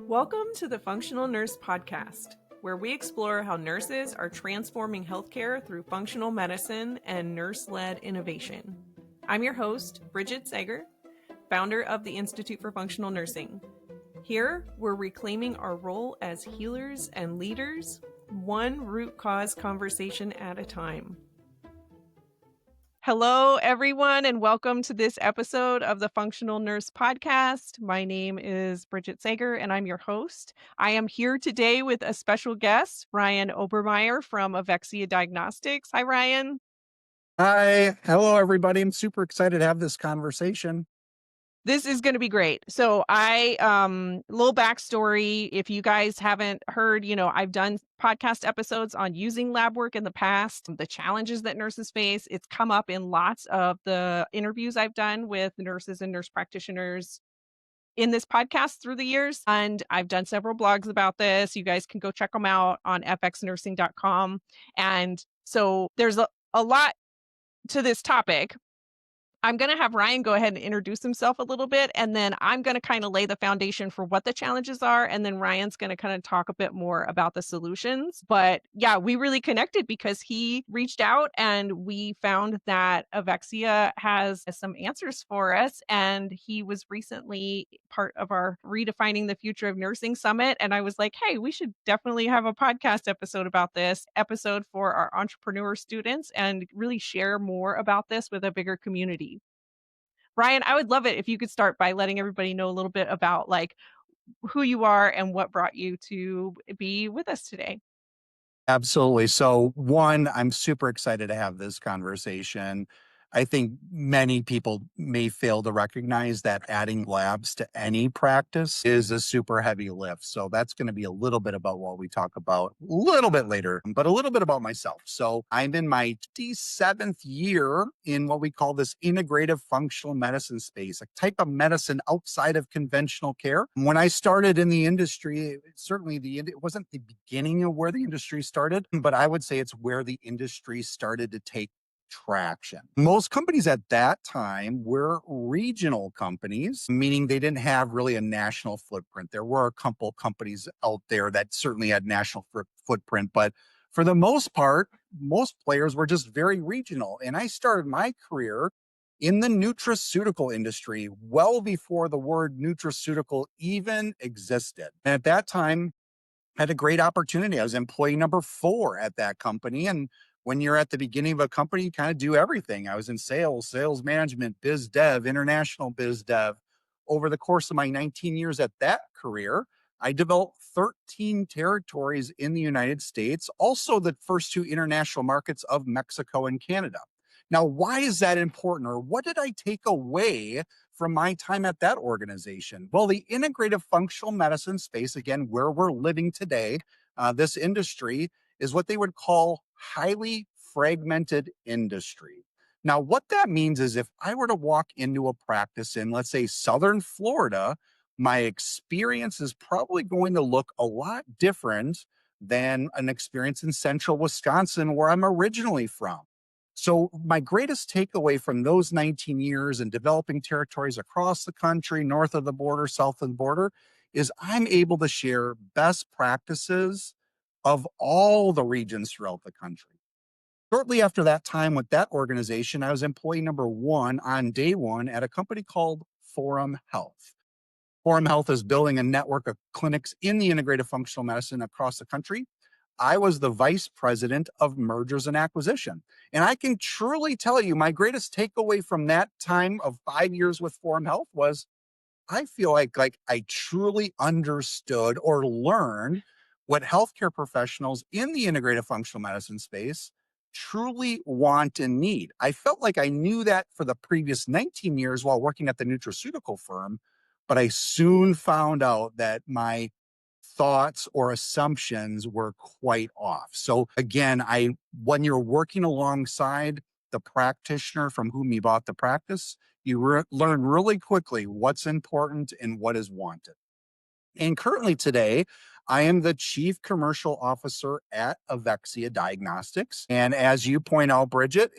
Welcome to the Functional Nurse Podcast, where we explore how nurses are transforming healthcare through functional medicine and nurse-led innovation. I'm your host, Brigitte Sager, founder of the Institute for Functional Nursing. Here, we're reclaiming our role as healers and leaders, one root cause conversation at a time. Hello, everyone, and welcome to this episode of the Functional Nurse Podcast. My name is Brigitte Sager, and I'm your host. I am here today with a special guest, Ryan Obermeier from Evexia Diagnostics. Hi, Ryan. Hi. Hello, everybody. I'm super excited to have this conversation. This is going to be great. So little backstory. If you guys haven't heard, I've done podcast episodes on using lab work in the past, the challenges that nurses face. It's come up in lots of the interviews I've done with nurses and nurse practitioners in this podcast through the years. And I've done several blogs about this. You guys can go check them out on fxnursing.com. And so there's a lot to this topic. I'm going to have Ryan go ahead and introduce himself a little bit, and then I'm going to kind of lay the foundation for what the challenges are, and then Ryan's going to kind of talk a bit more about the solutions. But yeah, we really connected because he reached out and we found that Evexia has some answers for us, and he was recently part of our Redefining the Future of Nursing Summit, and I was like, hey, we should definitely have a podcast episode about this episode for our entrepreneur students and really share more about this with a bigger community. Ryan, I would love it if you could start by letting everybody know a little bit about who you are and what brought you to be with us today. Absolutely. So, one, I'm super excited to have this conversation. I think many people may fail to recognize that adding labs to any practice is a super heavy lift. So that's going to be a little bit about what we talk about a little bit later, but a little bit about myself. So I'm in my 27th year in what we call this integrative functional medicine space, a type of medicine outside of conventional care. When I started in the industry, it wasn't the beginning of where the industry started, but I would say it's where the industry started to take traction. Most companies at that time were regional companies, meaning they didn't have really a national footprint. There were a couple companies out there that certainly had national footprint, but for the most part, most players were just very regional. And I started my career in the nutraceutical industry well before the word nutraceutical even existed. And at that time, I had a great opportunity. I was employee number 4 at that company. And when you're at the beginning of a company, you kind of do everything. I was in sales management, biz dev, international biz dev. Over the course of my 19 years at that career, I developed 13 territories in the United States, also the first 2 international markets of Mexico and Canada. Now, why is that important, or what did I take away from my time at that organization? Well, the integrative functional medicine space, again, where we're living today, this industry is what they would call highly fragmented industry. Now, what that means is if I were to walk into a practice in, let's say, Southern Florida, my experience is probably going to look a lot different than an experience in Central Wisconsin, where I'm originally from. So my greatest takeaway from those 19 years in developing territories across the country, north of the border, south of the border, is I'm able to share best practices of all the regions throughout the country. Shortly after that time with that organization, I was employee number 1 on day 1 at a company called Forum Health. Forum Health is building a network of clinics in the integrative functional medicine across the country. I was the vice president of mergers and acquisition. And I can truly tell you my greatest takeaway from that time of 5 years with Forum Health was I feel like I truly understood or learned what healthcare professionals in the integrative functional medicine space truly want and need. I felt like I knew that for the previous 19 years while working at the nutraceutical firm, but I soon found out that my thoughts or assumptions were quite off. So again, when you're working alongside the practitioner from whom you bought the practice, you learn really quickly what's important and what is wanted. And currently today, I am the Chief Commercial Officer at Evexia Diagnostics. And as you point out, Brigitte,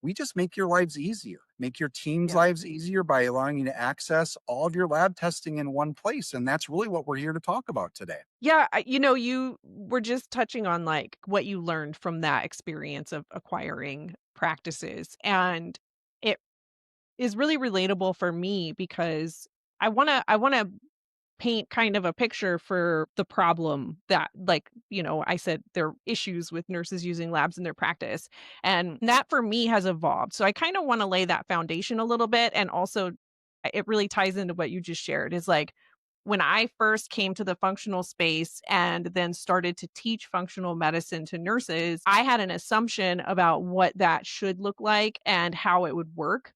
we just make your lives easier. make your team's Yeah. lives easier by allowing you to access all of your lab testing in one place. And that's really what we're here to talk about today. Yeah, you were just touching on, like, what you learned from that experience of acquiring practices, and it is really relatable for me because I wanna paint kind of a picture for the problem that, like, I said there are issues with nurses using labs in their practice, and that for me has evolved. So I kinda wanna lay that foundation a little bit, and also it really ties into what you just shared is like when I first came to the functional space and then started to teach functional medicine to nurses, I had an assumption about what that should look like and how it would work.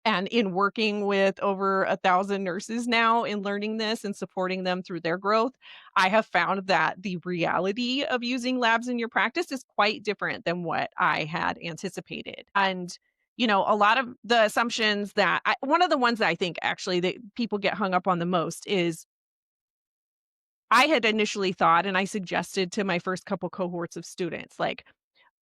And in working with over 1,000 nurses now in learning this and supporting them through their growth, I have found that the reality of using labs in your practice is quite different than what I had anticipated. And a lot of the assumptions one of the ones that I think actually that people get hung up on the most is I had initially thought, and I suggested to my first couple cohorts of students, like,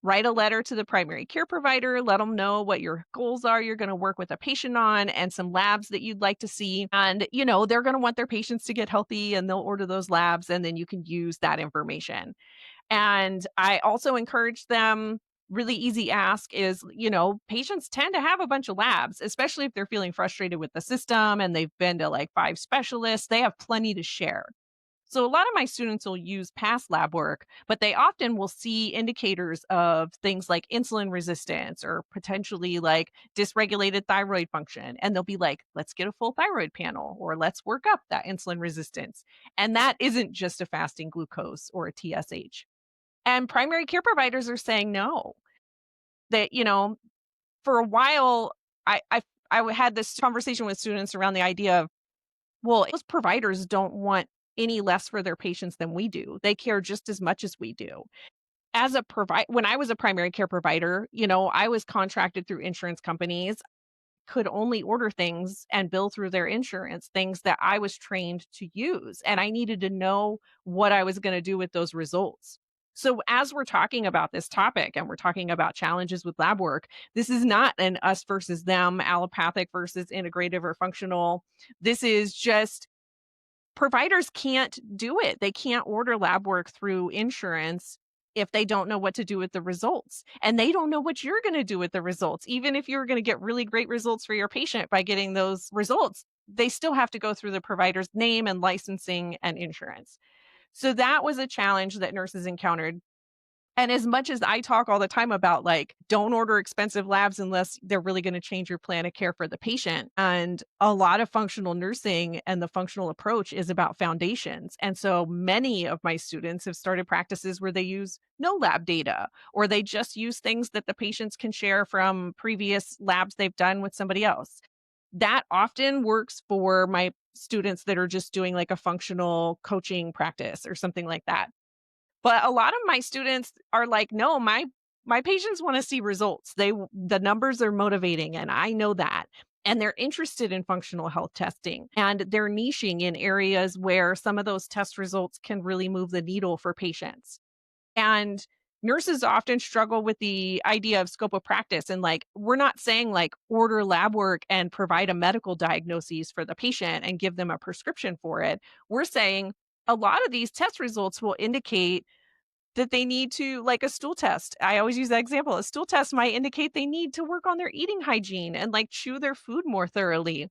write a letter to the primary care provider, let them know what your goals are you're gonna work with a patient on and some labs that you'd like to see, and, they're gonna want their patients to get healthy, and they'll order those labs, and then you can use that information. And I also encourage them really easy ask is, patients tend to have a bunch of labs, especially if they're feeling frustrated with the system and they've been to, like, 5 specialists, they have plenty to share. So a lot of my students will use past lab work, but they often will see indicators of things like insulin resistance or potentially like dysregulated thyroid function. And they'll be like, let's get a full thyroid panel or let's work up that insulin resistance. And that isn't just a fasting glucose or a TSH. And primary care providers are saying no. That, for a while, I had this conversation with students around the idea of, well, those providers don't want any less for their patients than we do. They care just as much as we do. As a when I was a primary care provider, I was contracted through insurance companies, could only order things and bill through their insurance, things that I was trained to use, and I needed to know what I was gonna do with those results. So as we're talking about this topic and we're talking about challenges with lab work, this is not an us versus them, allopathic versus integrative or functional. This is just providers can't do it. They can't order lab work through insurance if they don't know what to do with the results. And they don't know what you're going to do with the results. Even if you're going to get really great results for your patient by getting those results, they still have to go through the provider's name and licensing and insurance. So that was a challenge that nurses encountered, and as much as I talk all the time about, like, don't order expensive labs unless they're really gonna change your plan of care for the patient, and a lot of functional nursing and the functional approach is about foundations, and so many of my students have started practices where they use no lab data, or they just use things that the patients can share from previous labs they've done with somebody else. That often works for my students that are just doing, like, a functional coaching practice or something like that. But a lot of my students are like, "No, my patients wanna see results. The numbers are motivating, and I know that." And they're interested in functional health testing, and they're niching in areas where some of those test results can really move the needle for patients. And nurses often struggle with the idea of scope of practice, and, like, we're not saying, like, order lab work and provide a medical diagnosis for the patient and give them a prescription for it. We're saying a lot of these test results will indicate that they need to, like a stool test. I always use that example. A stool test might indicate they need to work on their eating hygiene and, like, chew their food more thoroughly.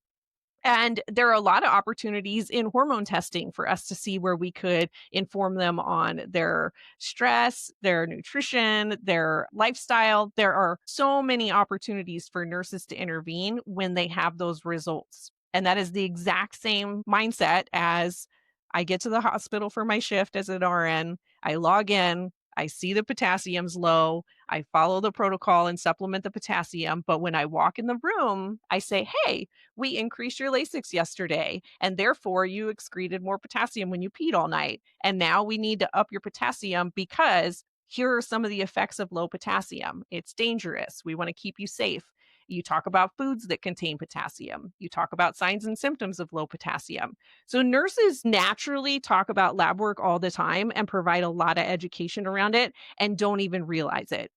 And there are a lot of opportunities in hormone testing for us to see where we could inform them on their stress, their nutrition, their lifestyle. There are so many opportunities for nurses to intervene when they have those results. And that is the exact same mindset as I get to the hospital for my shift as an RN. I log in, I see the potassium's low, I follow the protocol and supplement the potassium. But when I walk in the room, I say, hey, we increased your Lasix yesterday, and therefore you excreted more potassium when you peed all night. And now we need to up your potassium because here are some of the effects of low potassium. It's dangerous. We want to keep you safe. You talk about foods that contain potassium. You talk about signs and symptoms of low potassium. So nurses naturally talk about lab work all the time and provide a lot of education around it and don't even realize it.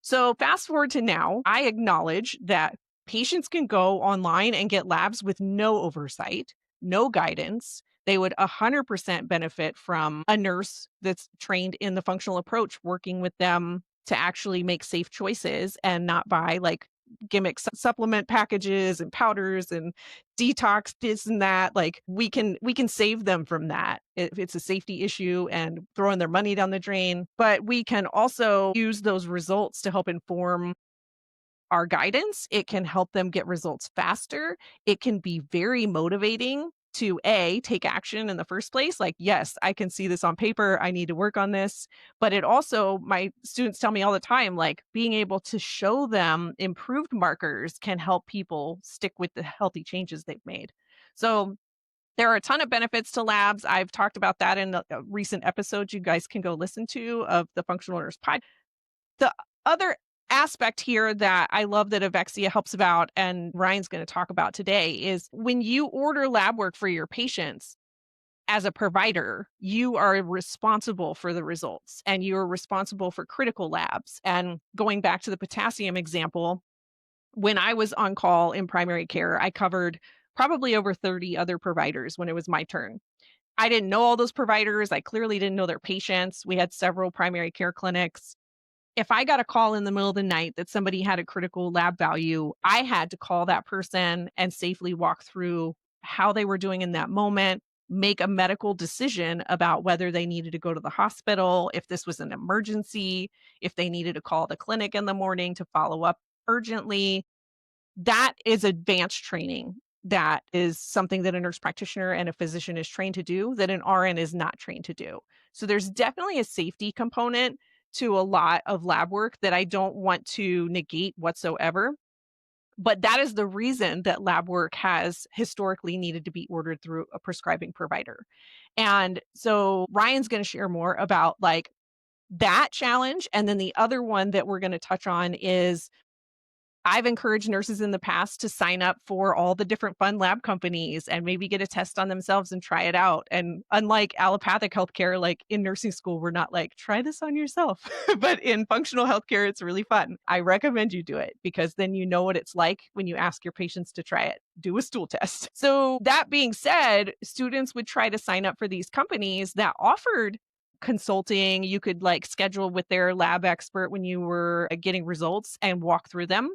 So fast forward to now, I acknowledge that Patients can go online and get labs with no oversight, no guidance. They would 100% benefit from a nurse that's trained in the functional approach, working with them to actually make safe choices and not buy like gimmick supplement packages and powders and detox this and that. Like we can save them from that if it's a safety issue and throwing their money down the drain. But we can also use those results to help inform our guidance. It can help them get results faster. It can be very motivating to take action in the first place. Like, yes, I can see this on paper. I need to work on this. But it also, my students tell me all the time, like being able to show them improved markers can help people stick with the healthy changes they've made. So there are a ton of benefits to labs. I've talked about that in a recent episode you guys can go listen to of the Functional Nurse Podcast. The other aspect here that I love that Evexia helps about and Ryan's going to talk about today is when you order lab work for your patients as a provider, you are responsible for the results and you're responsible for critical labs. And going back to the potassium example, when I was on call in primary care, I covered probably over 30 other providers when it was my turn. I didn't know all those providers. I clearly didn't know their patients. We had several primary care clinics. If I got a call in the middle of the night that somebody had a critical lab value, I had to call that person and safely walk through how they were doing in that moment, make a medical decision about whether they needed to go to the hospital, if this was an emergency, if they needed to call the clinic in the morning to follow up urgently. That is advanced training. That is something that a nurse practitioner and a physician is trained to do that an RN is not trained to do. So there's definitely a safety component to a lot of lab work that I don't want to negate whatsoever. But that is the reason that lab work has historically needed to be ordered through a prescribing provider. And so Ryan's going to share more about like that challenge. And then the other one that we're going to touch on is I've encouraged nurses in the past to sign up for all the different fun lab companies and maybe get a test on themselves and try it out. And unlike allopathic healthcare, like in nursing school, we're not like, try this on yourself. But in functional healthcare, it's really fun. I recommend you do it because then you know what it's like when you ask your patients to try it. Do a stool test. So, that being said, students would try to sign up for these companies that offered consulting. You could like schedule with their lab expert when you were getting results and walk through them.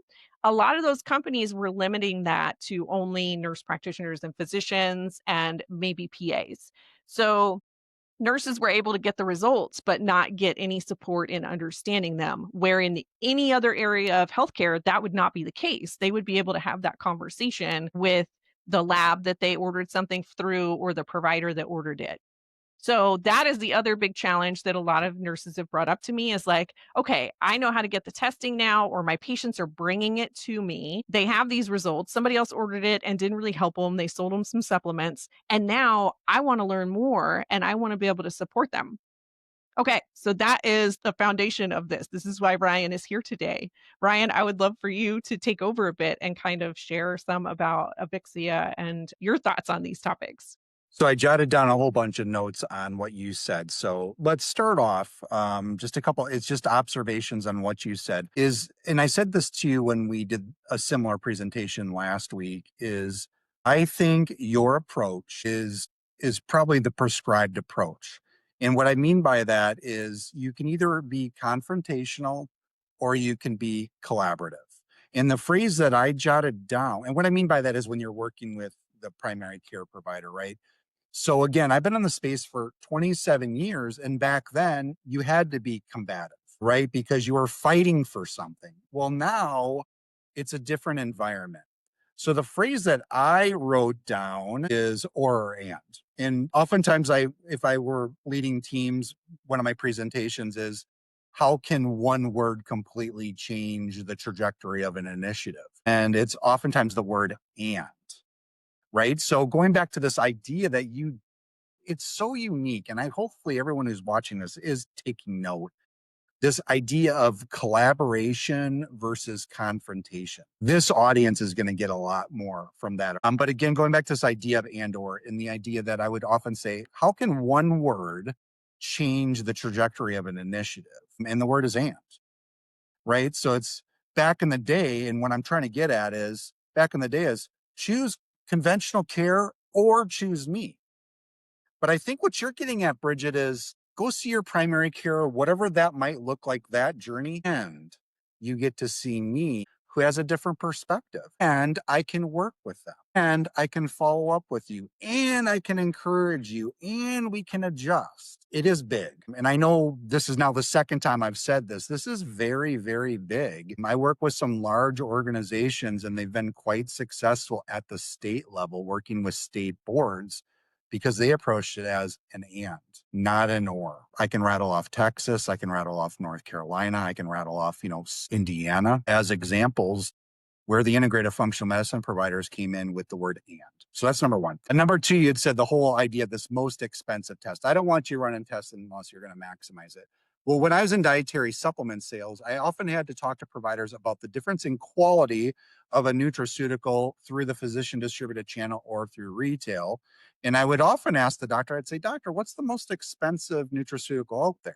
A lot of those companies were limiting that to only nurse practitioners and physicians and maybe PAs. So nurses were able to get the results, but not get any support in understanding them. Where in any other area of healthcare, that would not be the case. They would be able to have that conversation with the lab that they ordered something through or the provider that ordered it. So that is the other big challenge that a lot of nurses have brought up to me is like, okay, I know how to get the testing now, or my patients are bringing it to me. They have these results. Somebody else ordered it and didn't really help them. They sold them some supplements. And now I want to learn more and I want to be able to support them. Okay, so that is the foundation of this. This is why Ryan is here today. Ryan, I would love for you to take over a bit and kind of share some about Avixia and your thoughts on these topics. So I jotted down a whole bunch of notes on what you said. So let's start off. Just a couple, it's just observations on what you said is, and I said this to you when we did a similar presentation last week, is I think your approach is probably the prescribed approach. And what I mean by that is you can either be confrontational or you can be collaborative. And the phrase that I jotted down, and what I mean by that is when you're working with the primary care provider, right? So again, I've been in the space for 27 years. And back then you had to be combative, right? Because you were fighting for something. Well, now it's a different environment. So the phrase that I wrote down is or and. And oftentimes if I were leading teams, one of my presentations is how can one word completely change the trajectory of an initiative? And it's oftentimes the word and. Right. So going back to this idea that it's so unique. And I hopefully everyone who's watching this is taking note. This idea of collaboration versus confrontation. This audience is going to get a lot more from that. But again, going back to this idea of and or, and the idea that I would often say, how can one word change the trajectory of an initiative? And the word is and, right? So it's back in the day, and what I'm trying to get at is back in the day is choose conventional care or choose me. But I think what you're getting at, Bridget, is go see your primary care, whatever that might look like, that journey. And you get to see me who has a different perspective. And I can work with them. And I can follow up with you. And I can encourage you. And we can adjust. It is big. And I know this is now the second time I've said this. This is very, very big. I work with some large organizations, and they've been quite successful at the state level, working with state boards because they approached it as an and, not an or. I can rattle off Texas. I can rattle off North Carolina. I can rattle off, Indiana as examples where the integrative functional medicine providers came in with the word and. So that's number one. And number two, you'd said the whole idea of this most expensive test. I don't want you running tests unless you're going to maximize it. Well, when I was in dietary supplement sales, I often had to talk to providers about the difference in quality of a nutraceutical through the physician distributed channel or through retail. And I would often ask the doctor, I'd say, Doctor, what's the most expensive nutraceutical out there?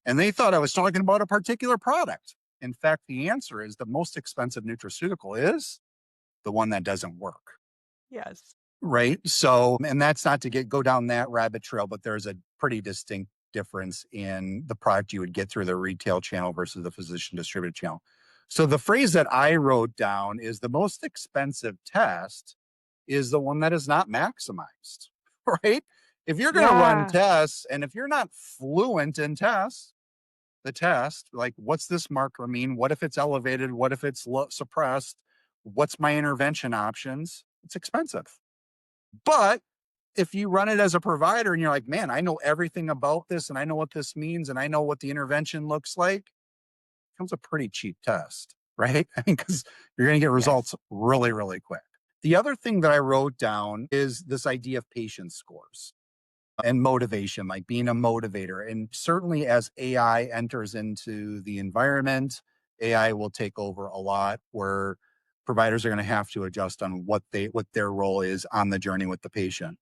And they thought I was talking about a particular product. In fact, the answer is the most expensive nutraceutical is the one that doesn't work. Yes. Right. So, and that's not to go down that rabbit trail, but there's a pretty distinct difference in the product you would get through the retail channel versus the physician distributed channel. So the phrase that I wrote down is the most expensive test is the one that is not maximized, right? If you're going to run Yeah. tests and if you're not fluent in tests, the test, like what's this marker mean? What if it's elevated? What if it's suppressed? What's my intervention options? It's expensive. But if you run it as a provider and you're like, man, I know everything about this and I know what this means and I know what the intervention looks like, it becomes a pretty cheap test, right? I mean, because you're going to get Yes. results really, really quick. The other thing that I wrote down is this idea of patient scores and motivation, like being a motivator. And certainly as AI enters into the environment, AI will take over a lot where providers are going to have to adjust on what their role is on the journey with the patient.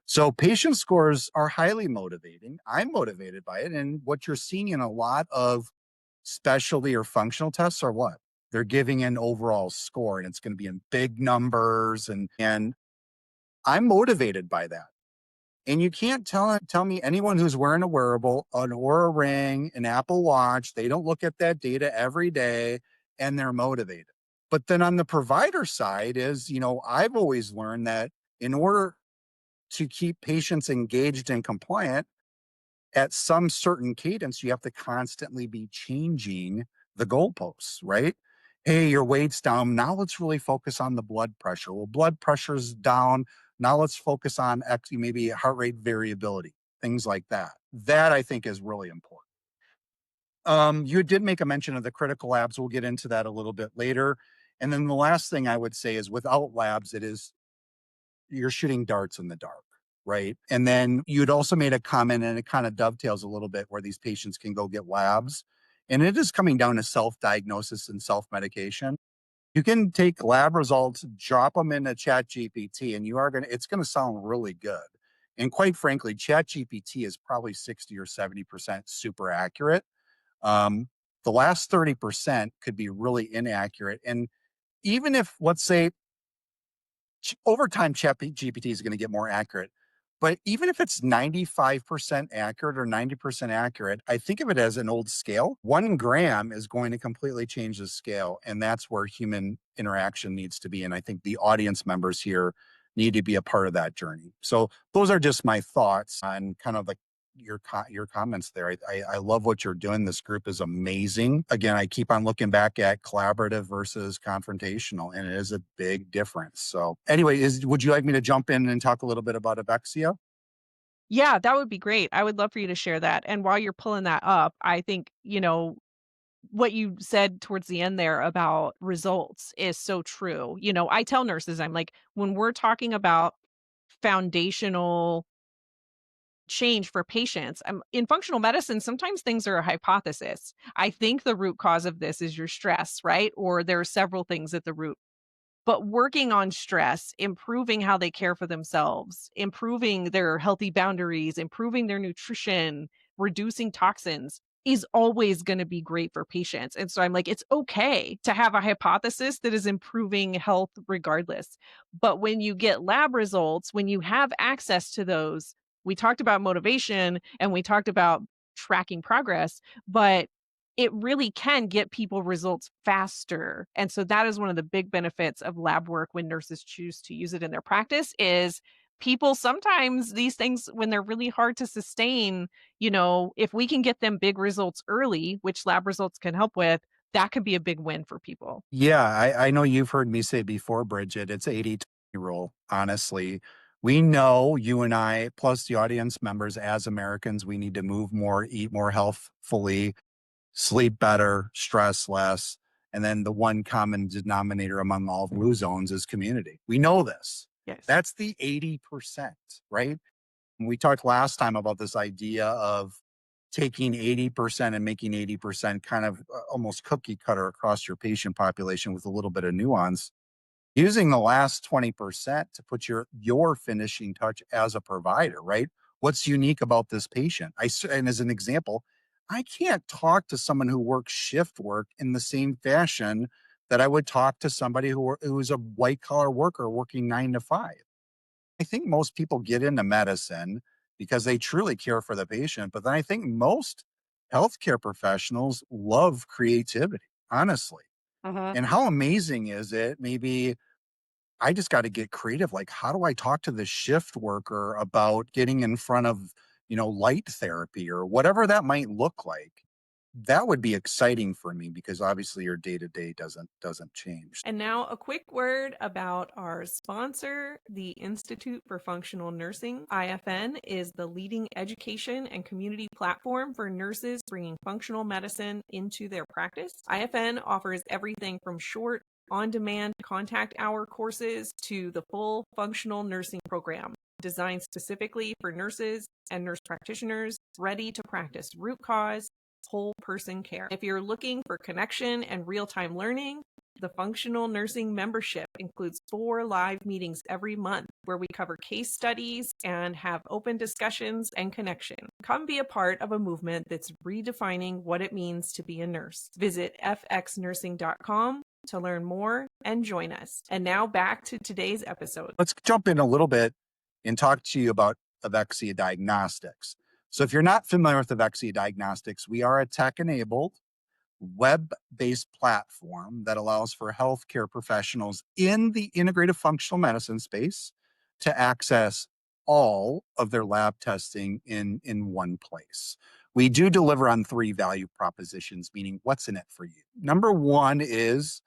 So patient scores are highly motivating. I'm motivated by it. And what you're seeing in a lot of specialty or functional tests are what? They're giving an overall score and it's going to be in big numbers and I'm motivated by that. And you can't tell me anyone who's wearing a wearable, an Aura Ring, an Apple Watch, they don't look at that data every day and they're motivated. But then on the provider side is, I've always learned that in order to keep patients engaged and compliant, at some certain cadence, you have to constantly be changing the goalposts, right? Hey, your weight's down. Now let's really focus on the blood pressure. Well, blood pressure's down. Now let's focus on maybe heart rate variability, things like that. That I think is really important. You did make a mention of the critical labs. We'll get into that a little bit later. And then the last thing I would say is without labs, you're shooting darts in the dark, right? And then you'd also made a comment, and it kind of dovetails a little bit where these patients can go get labs. And it is coming down to self diagnosis and self medication. You can take lab results, drop them into Chat GPT, and it's going to sound really good. And quite frankly, Chat GPT is probably 60 or 70% super accurate. Um, the last 30% could be really inaccurate. And even if, let's say, over time, Chat GPT is going to get more accurate. But even if it's 95% accurate or 90% accurate, I think of it as an old scale. 1 gram is going to completely change the scale. And that's where human interaction needs to be. And I think the audience members here need to be a part of that journey. So those are just my thoughts on kind of like your comments there. I love what you're doing. This group is amazing. Again, I keep on looking back at collaborative versus confrontational, and it is a big difference. So anyway, would you like me to jump in and talk a little bit about Evexia? Yeah, that would be great. I would love for you to share that. And while you're pulling that up, I think, what you said towards the end there about results is so true. I tell nurses, I'm like, when we're talking about foundational change for patients, in functional medicine, sometimes things are a hypothesis. I think the root cause of this is your stress, right? Or there are several things at the root. But working on stress, improving how they care for themselves, improving their healthy boundaries, improving their nutrition, reducing toxins, is always going to be great for patients. And so I'm like, it's okay to have a hypothesis that is improving health regardless. But when you get lab results, when you have access to those, we talked about motivation and we talked about tracking progress, but it really can get people results faster. And so that is one of the big benefits of lab work when nurses choose to use it in their practice is people sometimes these things when they're really hard to sustain, if we can get them big results early, which lab results can help with, that could be a big win for people. Yeah, I know you've heard me say before, Bridget, it's 80/20 rule, honestly. We know you and I, plus the audience members as Americans, we need to move more, eat more healthfully, sleep better, stress less. And then the one common denominator among all blue zones is community. We know this. Yes. That's the 80%, right? And we talked last time about this idea of taking 80% and making 80% kind of almost cookie cutter across your patient population with a little bit of nuance. Using the last 20% to put your finishing touch as a provider, right? What's unique about this patient? And as an example, I can't talk to someone who works shift work in the same fashion that I would talk to somebody who's a white collar worker working 9 to 5. I think most people get into medicine because they truly care for the patient, but then I think most healthcare professionals love creativity, honestly. Uh-huh. And how amazing is it? Maybe I just got to get creative. Like, how do I talk to the shift worker about getting in front of, light therapy or whatever that might look like? That would be exciting for me because obviously your day to day doesn't change. And now, a quick word about our sponsor, the Institute for Functional Nursing. IFN is the leading education and community platform for nurses bringing functional medicine into their practice. IFN offers everything from short, on demand contact hour courses to the full functional nursing program designed specifically for nurses and nurse practitioners ready to practice root cause, whole person care. If you're looking for connection and real time learning, the functional nursing membership includes 4 live meetings every month where we cover case studies and have open discussions and connection. Come be a part of a movement that's redefining what it means to be a nurse. Visit fxnursing.com to learn more and join us. And now back to today's episode. Let's jump in a little bit and talk to you about Evexia Diagnostics. So, if you're not familiar with Evexia Diagnostics, we are a tech enabled web based platform that allows for healthcare professionals in the integrative functional medicine space to access all of their lab testing in one place. We do deliver on 3 value propositions, meaning what's in it for you. Number one is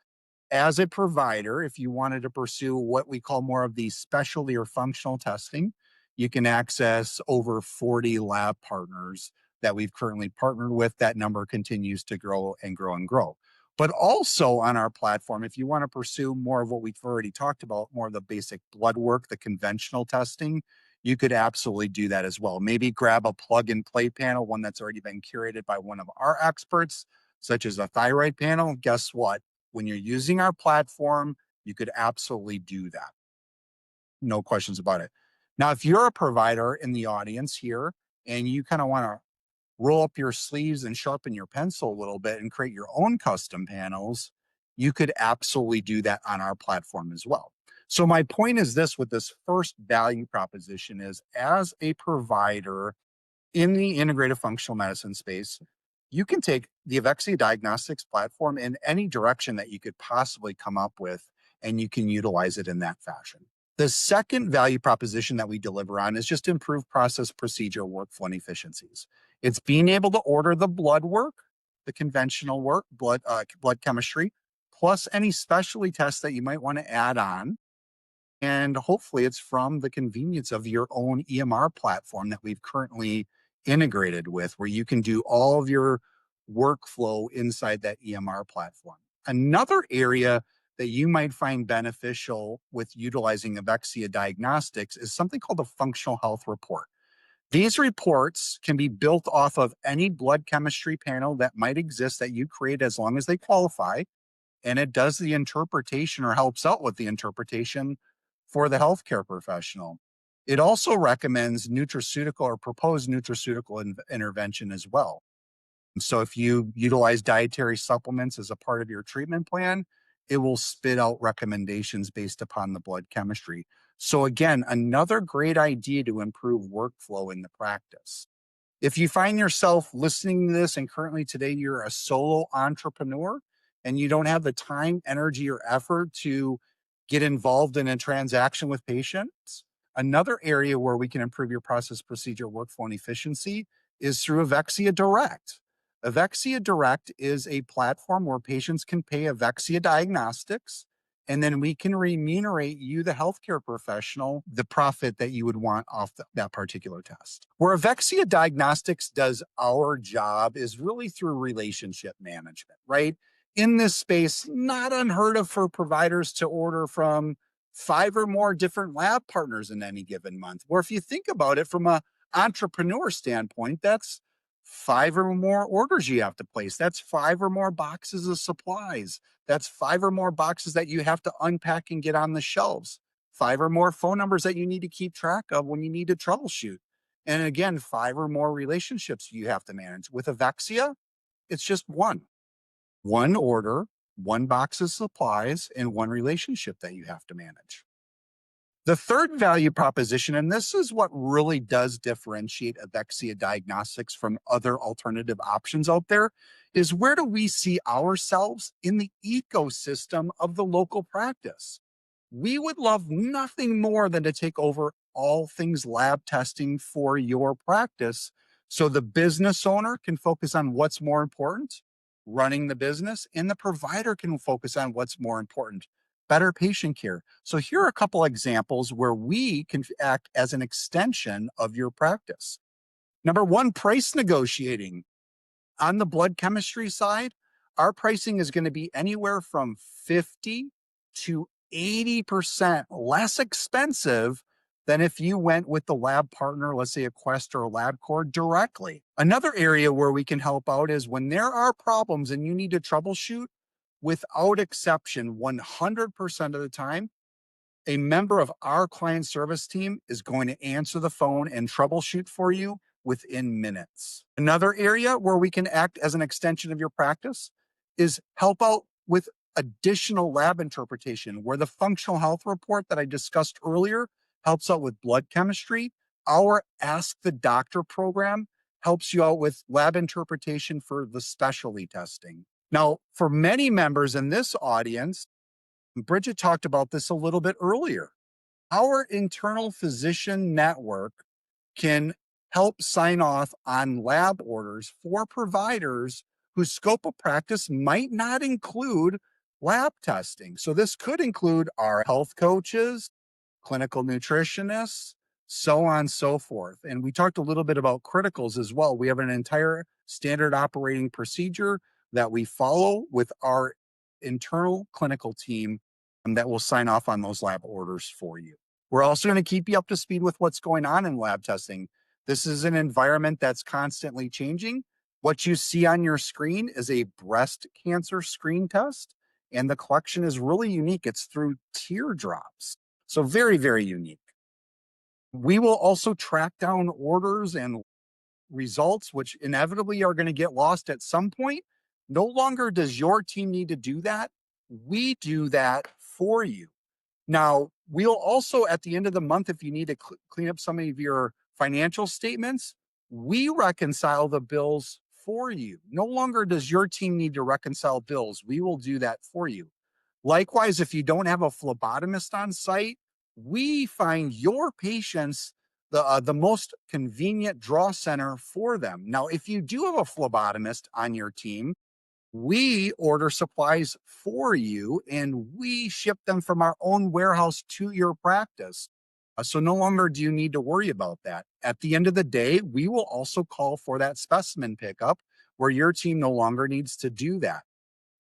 as a provider, if you wanted to pursue what we call more of the specialty or functional testing, you can access over 40 lab partners that we've currently partnered with. That number continues to grow and grow and grow. But also on our platform, if you want to pursue more of what we've already talked about, more of the basic blood work, the conventional testing, you could absolutely do that as well. Maybe grab a plug and play panel, one that's already been curated by one of our experts, such as a thyroid panel. Guess what? When you're using our platform, you could absolutely do that. No questions about it. Now, if you're a provider in the audience here and you kind of want to roll up your sleeves and sharpen your pencil a little bit and create your own custom panels, you could absolutely do that on our platform as well. So my point is this with this first value proposition is as a provider in the integrative functional medicine space, you can take the Evexia Diagnostics platform in any direction that you could possibly come up with, and you can utilize it in that fashion. The second value proposition that we deliver on is just improve process, procedure, workflow, and efficiencies. It's being able to order the blood work, the conventional work, blood chemistry, plus any specialty tests that you might want to add on, and hopefully it's from the convenience of your own EMR platform that we've currently integrated with, where you can do all of your workflow inside that EMR platform. Another area that you might find beneficial with utilizing Evexia Diagnostics is something called a functional health report. These reports can be built off of any blood chemistry panel that might exist that you create as long as they qualify, and it does the interpretation or helps out with the interpretation for the healthcare professional. It also recommends nutraceutical or proposed nutraceutical intervention as well. So if you utilize dietary supplements as a part of your treatment plan, it will spit out recommendations based upon the blood chemistry. So again, another great idea to improve workflow in the practice. If you find yourself listening to this and currently today you're a solo entrepreneur and you don't have the time, energy, or effort to get involved in a transaction with patients, another area where we can improve your process, procedure, workflow, and efficiency is through Evexia Direct. Evexia Direct is a platform where patients can pay Evexia Diagnostics, and then we can remunerate you, the healthcare professional, the profit that you would want off that particular test. Where Evexia Diagnostics does our job is really through relationship management, right? In this space, not unheard of for providers to order from 5 or more different lab partners in any given month. Or if you think about it from a entrepreneur standpoint, that's 5 or more orders you have to place. That's 5 or more boxes of supplies. That's 5 or more boxes that you have to unpack and get on the shelves. 5 or more phone numbers that you need to keep track of when you need to troubleshoot. And again, 5 or more relationships you have to manage. With Evexia, it's just one order, one box of supplies, and one relationship that you have to manage. The third value proposition, and this is what really does differentiate Evexia Diagnostics from other alternative options out there, is where do we see ourselves in the ecosystem of the local practice? We would love nothing more than to take over all things lab testing for your practice so the business owner can focus on what's more important, running the business, and the provider can focus on what's more important, better patient care. So here are a couple examples where we can act as an extension of your practice. Number one, price negotiating. On the blood chemistry side, our pricing is going to be anywhere from 50 to 80% less expensive than if you went with the lab partner, let's say a Quest or a LabCorp directly. Another area where we can help out is when there are problems and you need to troubleshoot, without exception, 100% of the time, a member of our client service team is going to answer the phone and troubleshoot for you within minutes. Another area where we can act as an extension of your practice is help out with additional lab interpretation, where the functional health report that I discussed earlier helps out with blood chemistry. Our Ask the Doctor program helps you out with lab interpretation for the specialty testing. Now, for many members in this audience, Brigitte talked about this a little bit earlier. Our internal physician network can help sign off on lab orders for providers whose scope of practice might not include lab testing. So this could include our health coaches, clinical nutritionists, so on and so forth. And we talked a little bit about criticals as well. We have an entire standard operating procedure that we follow with our internal clinical team that will sign off on those lab orders for you. We're also going to keep you up to speed with what's going on in lab testing. This is an environment that's constantly changing. What you see on your screen is a breast cancer screen test, and the collection is really unique. It's through teardrops. So very, very unique. We will also track down orders and results, which inevitably are going to get lost at some point. No longer does your team need to do that. We do that for you. Now, we'll also, at the end of the month, if you need to clean up some of your financial statements, we reconcile the bills for you. No longer does your team need to reconcile bills. We will do that for you. Likewise, if you don't have a phlebotomist on site, we find your patients the most convenient draw center for them. Now, if you do have a phlebotomist on your team, we order supplies for you and we ship them from our own warehouse to your practice. So no longer do you need to worry about that. At the end of the day, we will also call for that specimen pickup where your team no longer needs to do that.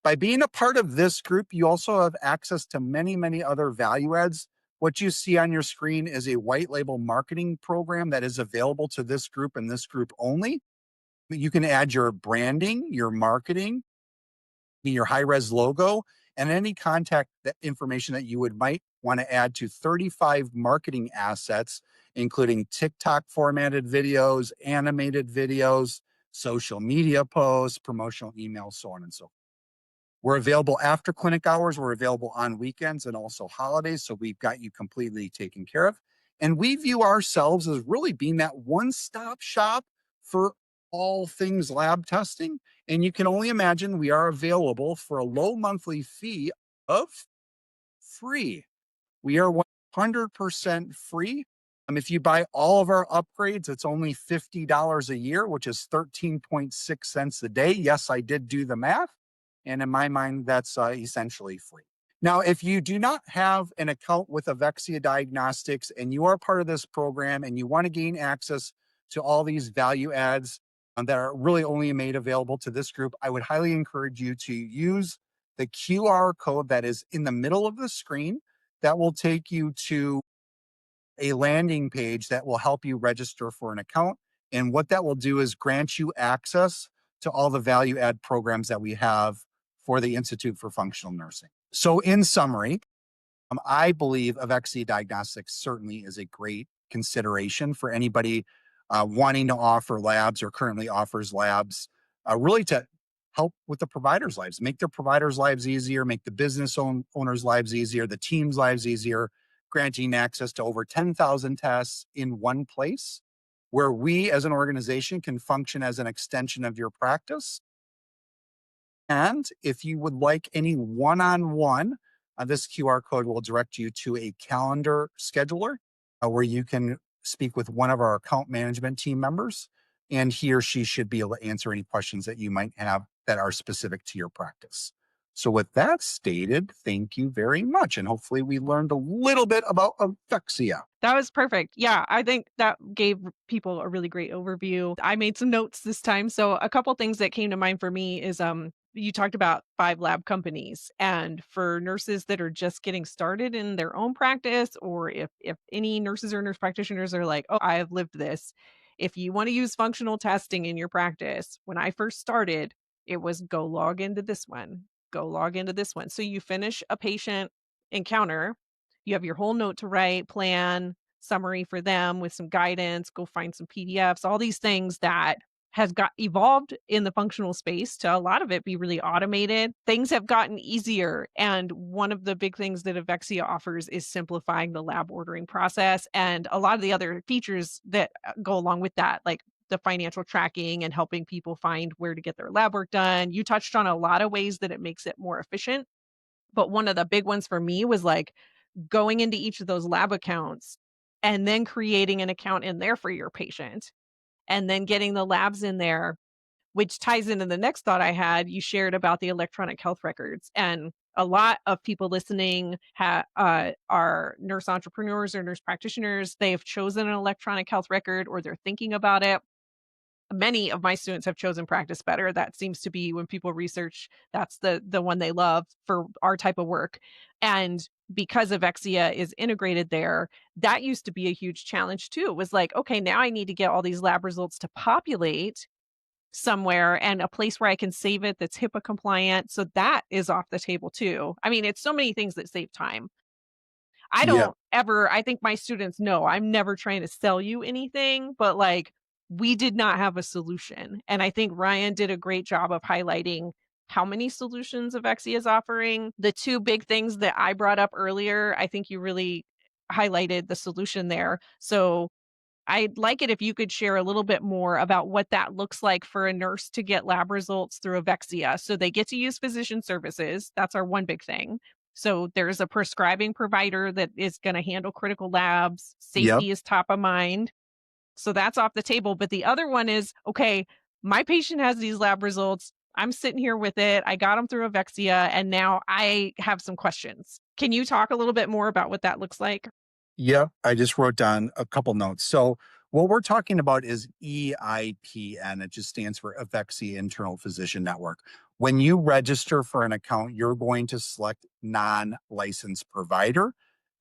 By being a part of this group, you also have access to many, many other value adds. What you see on your screen is a white label marketing program that is available to this group and this group only. You can add your branding, your marketing, your high-res logo, and any contact information that you might want to add to 35 marketing assets, including TikTok formatted videos, animated videos, social media posts, promotional emails, so on and so forth. We're available after clinic hours. We're available on weekends and also holidays. So we've got you completely taken care of. And we view ourselves as really being that one stop shop for all things lab testing. And you can only imagine we are available for a low monthly fee of free. We are 100% free. If you buy all of our upgrades, it's only $50 a year, which is 13.6 cents a day. Yes, I did do the math. And in my mind, that's essentially free. Now, if you do not have an account with Evexia Diagnostics and you are part of this program and you want to gain access to all these value adds that are really only made available to this group, I would highly encourage you to use the QR code that is in the middle of the screen. That will take you to a landing page that will help you register for an account. And what that will do is grant you access to all the value add programs that we have for the Institute for Functional Nursing. So, in summary, I believe Evexia Diagnostics certainly is a great consideration for anybody wanting to offer labs or currently offers labs, really to help with the providers' lives, make their providers' lives easier, make the owners' lives easier, the team's lives easier, granting access to over 10,000 tests in one place where we as an organization can function as an extension of your practice. And if you would like any one on one, this QR code will direct you to a calendar scheduler where you can speak with one of our account management team members, and he or she should be able to answer any questions that you might have that are specific to your practice. So, with that stated, thank you very much. And hopefully, we learned a little bit about Evexia. That was perfect. Yeah, I think that gave people a really great overview. I made some notes this time. So a couple things that came to mind for me is you talked about 5 lab companies, and for nurses that are just getting started in their own practice, or if any nurses or nurse practitioners are like, "Oh, I have lived this." If you want to use functional testing in your practice, when I first started, it was go log into this one, go log into this one. So you finish a patient encounter, you have your whole note to write, plan, summary for them with some guidance, go find some PDFs, all these things that has got evolved in the functional space to a lot of it be really automated. Things have gotten easier. And one of the big things that Avexia offers is simplifying the lab ordering process and a lot of the other features that go along with that, like the financial tracking and helping people find where to get their lab work done. You touched on a lot of ways that it makes it more efficient. But one of the big ones for me was like going into each of those lab accounts and then creating an account in there for your patient and then getting the labs in there, which ties into the next thought I had. You shared about the electronic health records, and a lot of people listening are nurse entrepreneurs or nurse practitioners. They have chosen an electronic health record or they're thinking about it. Many of my students have chosen Practice Better. That seems to be when people research, that's the one they love for our type of work. And because Avexia is integrated there, that used to be a huge challenge too. It was like, okay, now I need to get all these lab results to populate somewhere and a place where I can save it that's HIPAA compliant. So that is off the table too. I mean, it's so many things that save time. I Yeah. don't ever I think my students know I'm never trying to sell you anything, but, like, we did not have a solution, and I think Ryan did a great job of highlighting how many solutions Avexia is offering. The 2 big things that I brought up earlier, I think you really highlighted the solution there. So I'd like it if you could share a little bit more about what that looks like for a nurse to get lab results through Avexia. So they get to use physician services. That's our one big thing. So there's a prescribing provider that is going to handle critical labs. Yep. Safety is top of mind. So that's off the table. But the other one is, okay, my patient has these lab results. I'm sitting here with it. I got them through Avexia, and now I have some questions. Can you talk a little bit more about what that looks like? Yep, I just wrote down a couple notes. So, what we're talking about is EIPN. It just stands for Evexia Internal Physician Network. When you register for an account, you're going to select non licensed provider.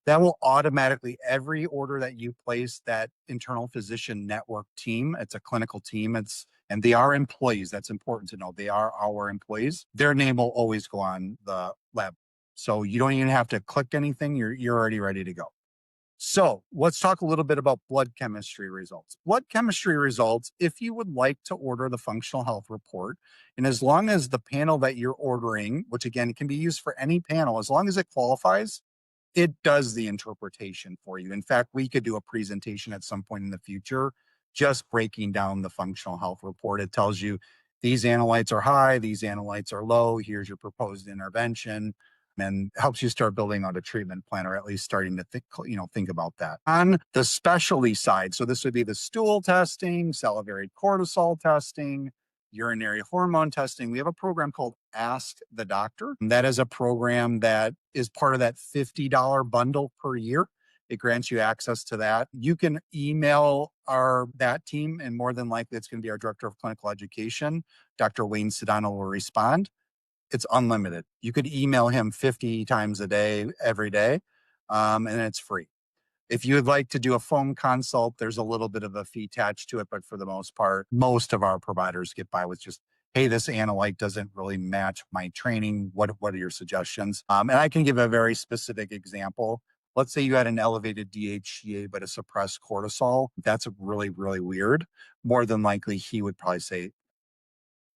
That will automatically, every order that you place, that internal physician network team, it's a clinical team. And they are employees. That's important to know. They are our employees. Their name will always go on the lab. So you don't even have to click anything. You're already ready to go. So let's talk a little bit about blood chemistry results. Blood chemistry results, if you would like to order the functional health report, and as long as the panel that you're ordering, which again can be used for any panel, as long as it qualifies, it does the interpretation for you. In fact, we could do a presentation at some point in the future just breaking down the functional health report. It tells you these analytes are high, these analytes are low, here's your proposed intervention, and helps you start building out a treatment plan, or at least starting to think about that. On the specialty side, so this would be the stool testing, salivary cortisol testing, urinary hormone testing. We have a program called Ask the Doctor. That is a program that is part of that $50 bundle per year. It grants you access to that. You can email our that team, and more than likely it's going to be our director of clinical education, Dr. Wayne Sedano, will respond. It's unlimited. You could email him 50 times a day, every day, and it's free. If you would like to do a phone consult, there's a little bit of a fee attached to it, but for the most part, most of our providers get by with just, hey, this analyte doesn't really match my training. What are your suggestions? And I can give a very specific example. Let's say you had an elevated DHEA, but a suppressed cortisol. That's really, really weird. More than likely, he would probably say,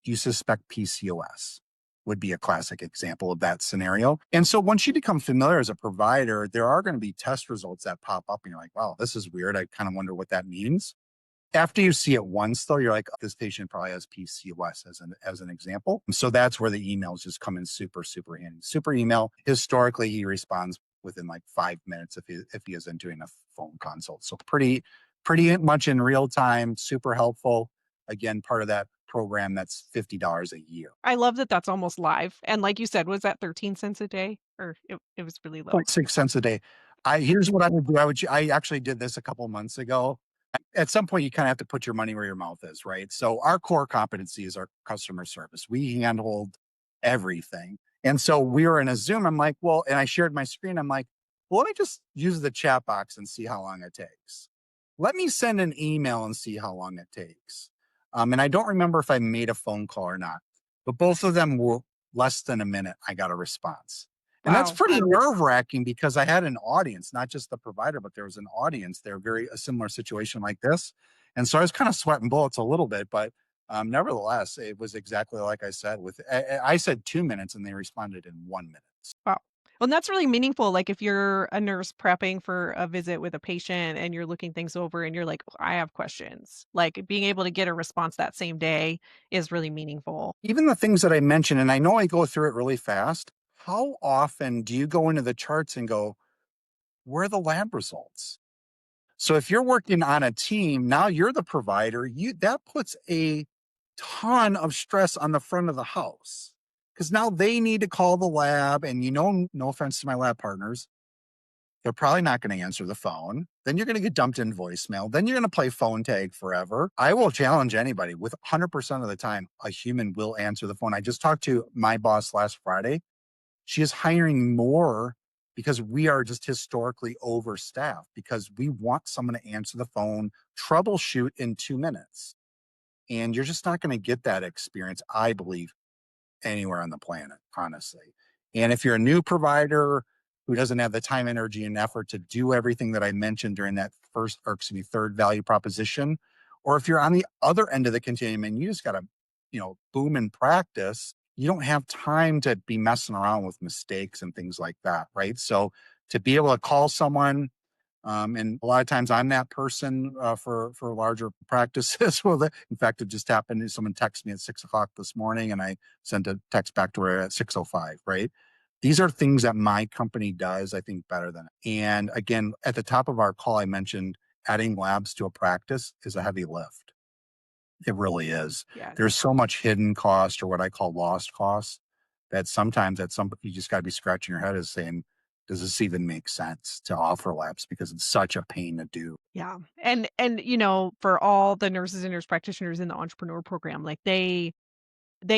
do you suspect PCOS? Would be a classic example of that scenario. And so once you become familiar as a provider, there are going to be test results that pop up and you're like, wow, this is weird. I kind of wonder what that means. After you see it once, though, you're like, this patient probably has PCOS as an example. So that's where the emails just come in super, super handy. Super email. Historically, he responds within like 5 minutes if he isn't doing a phone consult. So pretty much in real time, super helpful. Again, part of that program that's $50 a year. I love that that's almost live, and like you said, was that 13 cents a day? Or it was really low? 0.6 cents a day. Here's what I would do. I actually did this a couple months ago. At some point, you kind of have to put your money where your mouth is, right? So our core competency is our customer service. We handled everything. And so we were in a Zoom. I'm like, well, and I shared my screen. I'm like, well, let me just use the chat box and see how long it takes. Let me send an email and see how long it takes. And I don't remember if I made a phone call or not, but both of them were less than a minute. I got a response. And that's Wow. pretty nerve wracking because I had an audience, not just the provider, but there was an audience there, very a similar situation like this. And so I was kind of sweating bullets a little bit, but nevertheless, it was exactly like I said. I said 2 minutes, and they responded in 1 minute. Wow. Well, and that's really meaningful, like, if you're a nurse prepping for a visit with a patient and you're looking things over and you're like, "I have questions." Like, being able to get a response that same day is really meaningful. Even the things that I mentioned, and I know I go through it really fast. How often do you go into the charts and go, where are the lab results? So if you're working on a team, now you're the provider, that puts a ton of stress on the front of the house. Because now they need to call the lab, and no offense to my lab partners, they're probably not going to answer the phone. Then you're going to get dumped in voicemail. Then you're going to play phone tag forever. I will challenge anybody with 100% of the time, a human will answer the phone. I just talked to my boss last Friday. She is hiring more because we are just historically overstaffed because we want someone to answer the phone, troubleshoot in 2 minutes. And you're just not going to get that experience, I believe, anywhere on the planet, honestly. And if you're a new provider who doesn't have the time, energy, and effort to do everything that I mentioned during that third value proposition, or if you're on the other end of the continuum and you just got to, boom and practice, you don't have time to be messing around with mistakes and things like that, right? So to be able to call someone, and a lot of times I'm that person for larger practices. Well, in fact, it just happened. Someone texted me at 6 o'clock this morning, and I sent a text back to her at 6:05. Right? These are things that my company does, I think, better than. And again, at the top of our call, I mentioned adding labs to a practice is a heavy lift. It really is. Yes. There's so much hidden cost, or what I call lost costs, that sometimes you just got to be scratching your head as saying, does this even make sense to offer labs? Because it's such a pain to do. Yeah. And for all the nurses and nurse practitioners in the entrepreneur program, like, they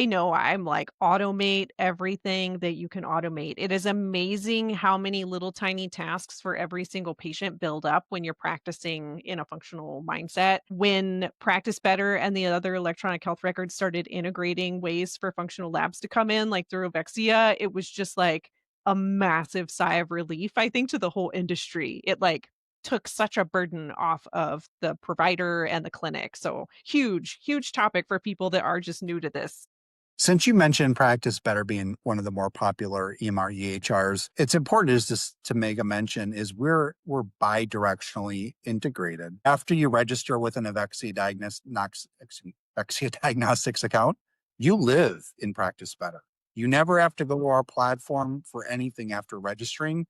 know I'm like, automate everything that you can automate. It is amazing how many little tiny tasks for every single patient build up when you're practicing in a functional mindset. When Practice Better and the other electronic health records started integrating ways for functional labs to come in, like through Evexia, it was just like a massive sigh of relief, I think, to the whole industry. It like took such a burden off of the provider and the clinic. So huge, huge topic for people that are just new to this. Since you mentioned Practice Better being one of the more popular EMR EHRs, it's important is just to make a mention is we're bi-directionally integrated. After you register with an Evexia Diagnostics account, you live in Practice Better. You never have to go to our platform for anything after registering.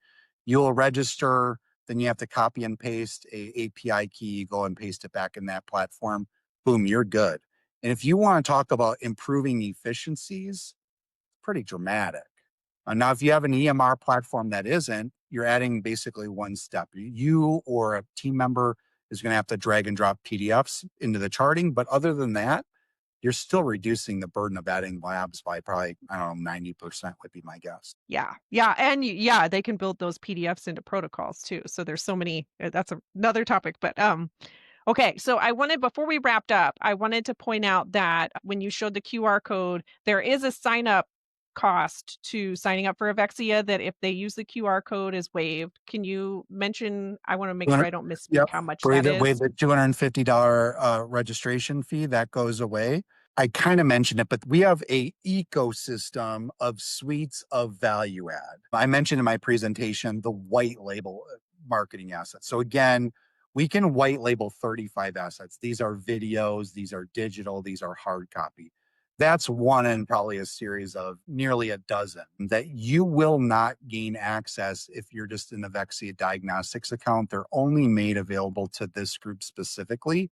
You'll register, then you have to copy and paste a API key, go and paste it back in that platform. Boom, you're good. And if you want to talk about improving efficiencies, pretty dramatic. Now, if you have an EMR platform that isn't, you're adding basically one step. You or a team member is going to have to drag and drop PDFs into the charting. But other than that, you're still reducing the burden of adding labs by probably, I don't know, 90% would be my guess. Yeah. Yeah. And yeah, they can build those PDFs into protocols too. So there's so many, that's another topic, but okay, so I wanted, before we wrapped up, I wanted to point out that when you showed the QR code, there is a sign up cost to signing up for Evexia that if they use the QR code is waived. Can you mention, I want to make sure I don't misspeak Yep. how much For that the way is? the $250 registration fee that goes away. I kind of mentioned it, but we have a ecosystem of suites of value add. I mentioned in my presentation the white label marketing assets. So again, we can white label 35 assets. These are videos, these are digital, these are hard copy. That's one in probably a series of nearly a dozen that you will not gain access if you're just in the Evexia Diagnostics account. They're only made available to this group specifically.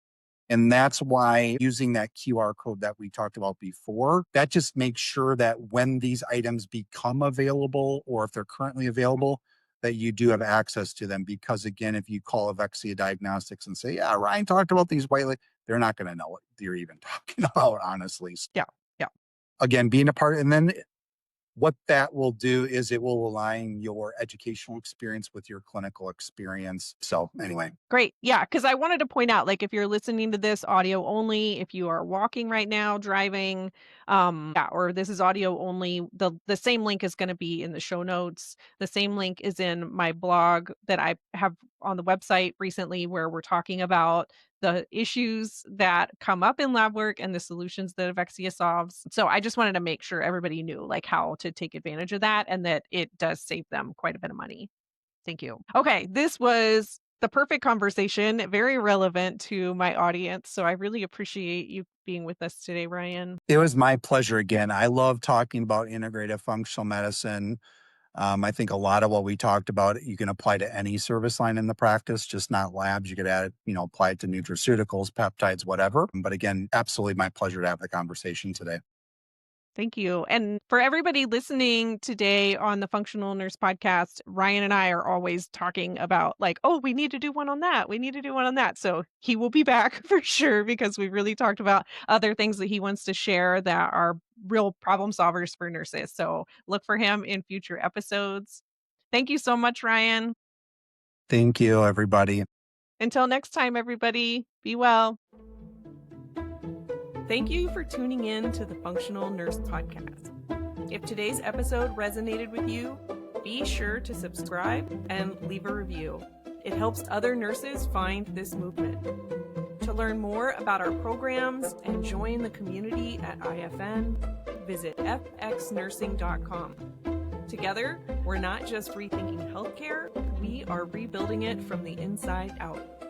And that's why using that QR code that we talked about before, that just makes sure that when these items become available or if they're currently available, that you do have access to them. Because again, if you call Evexia Diagnostics and say, yeah, Ryan talked about these white, they're not going to know what you're even talking about, honestly. Yeah. Yeah. Again, being a part, and then what that will do is it will align your educational experience with your clinical experience. So anyway. Great. Yeah. Cause I wanted to point out, like, if you're listening to this audio only, if you are walking right now, driving, yeah, or this is audio only, the same link is going to be in the show notes. The same link is in my blog that I have on the website recently, where we're talking about the issues that come up in lab work and the solutions that Avexia solves. So I just wanted to make sure everybody knew like how to take advantage of that and that it does save them quite a bit of money. Thank you. Okay, this was the perfect conversation, very relevant to my audience. So I really appreciate you being with us today, Ryan. It was my pleasure again. I love talking about integrative functional medicine. I think a lot of what we talked about, you can apply to any service line in the practice, just not labs. You could add, apply it to nutraceuticals, peptides, whatever. But again, absolutely my pleasure to have the conversation today. Thank you. And for everybody listening today on the Functional Nurse Podcast, Ryan and I are always talking about like, oh, we need to do one on that. We need to do one on that. So he will be back for sure because we really talked about other things that he wants to share that are real problem solvers for nurses. So look for him in future episodes. Thank you so much, Ryan. Thank you, everybody. Until next time, everybody, be well. Thank you for tuning in to the Functional Nurse Podcast. If today's episode resonated with you, be sure to subscribe and leave a review. It helps other nurses find this movement. To learn more about our programs and join the community at IFN, visit fxnursing.com. Together, we're not just rethinking healthcare, we are rebuilding it from the inside out.